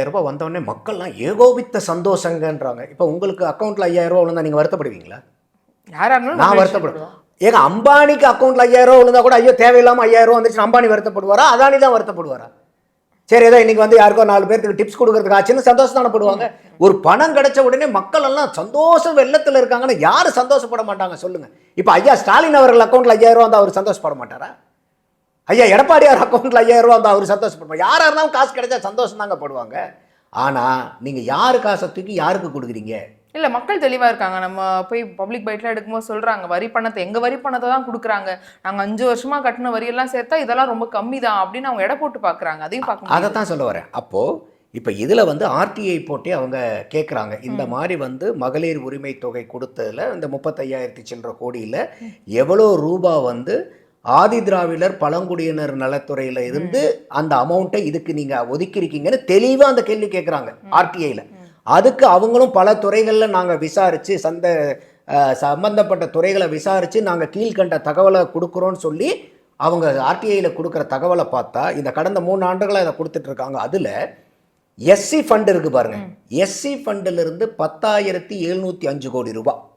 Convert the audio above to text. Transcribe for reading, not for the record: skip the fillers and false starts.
ரூபாய் வந்தோடனே மக்கள்லாம் ஏகோபித்த சந்தோஷங்கன்றாங்க. இப்போ உங்களுக்கு அக்கௌண்ட்டில் ரூபாய் விழுந்தா நீங்கள் வருத்தப்படுவீங்களா? யாரா இருந்தாலும் நான் வருத்தப்படுவேன். ஏங்க அம்பானிக்கு அக்கௌண்ட்டில் ரூபாய் விழுந்தா கூட ஐயோ தேவையில்லாமல் ரூபாய் வந்துச்சு அம்பானி வருத்தப்படுவாரா, அதானி தான் வருத்தப்படுவாரா? சரி ஏதோ இன்னைக்கு வந்து யாருக்கோ 4 பேருக்கு டிப்ஸ் கொடுக்கறதுக்கு ஆச்சுன்னு சந்தோஷம் தானே படுவாங்க. ஒரு பணம் கிடைச்ச உடனே மக்கள் எல்லாம் சந்தோஷம் வெள்ளத்தில் இருக்காங்கன்னு யாரு சந்தோஷப்பட மாட்டாங்க சொல்லுங்க. இப்போ ஐயா ஸ்டாலின் அவர்கள் அக்கௌண்ட்டில் ரூபாய் வந்தால் அவர் சந்தோஷப்பட மாட்டாரா? ஐயா எடப்பாடியார் அக்கௌண்ட்டில் ரூபாய் வந்தால் அவர் சந்தோஷப்படுவாங்க. யாராக இருந்தாலும் காசு கிடைச்சா சந்தோஷம் தாங்க படுவாங்க. ஆனால் நீங்கள் யாரு காசை தூக்கி யாருக்கு கொடுக்குறீங்க? இல்லை, மக்கள் தெளிவாக இருக்காங்க. நம்ம போய் பப்ளிக் பைட்லாம் எடுக்கும்போது சொல்கிறாங்க, வரி பணத்தை எங்கள் வரி பணத்தை தான் கொடுக்குறாங்க, நாங்கள் 5 வருஷமாக கட்டின வரியெல்லாம் சேர்த்தா இதெல்லாம் ரொம்ப கம்மி தான் அப்படின்னு அவங்க எடை போட்டு பார்க்குறாங்க. அதையும் பார்க்க அதை தான் சொல்ல வரேன். அப்போது இப்போ இதில் வந்து ஆர்டிஐ போட்டு அவங்க கேட்குறாங்க, இந்த மாதிரி வந்து மகளிர் உரிமை தொகை கொடுத்ததில் இந்த 35,000 சில்லற கோடியில் எவ்வளோ ரூபா வந்து ஆதி திராவிடர் பழங்குடியினர் நலத்துறையில் இருந்து அந்த அமௌண்ட்டை இதுக்கு நீங்கள் ஒதுக்கியிருக்கீங்கன்னு தெளிவாக அந்த கேள்வி கேட்குறாங்க ஆர்டிஐயில். அதுக்கு அவங்களும் பல துறைகளில் நாங்கள் விசாரித்து சம்பந்தப்பட்ட துறைகளை விசாரித்து நாங்கள் கீழ்கண்ட தகவலை கொடுக்குறோன்னு சொல்லி அவங்க ஆர்டிஐயில் கொடுக்குற தகவலை பார்த்தா இந்த கடந்த 3 ஆண்டுகளாக இதை கொடுத்துட்ருக்காங்க. அதில் எஸ்சி ஃபண்ட் இருக்குது பாருங்கள், எஸ்சி ஃபண்டிலிருந்து 10,705 கோடி ரூபாய்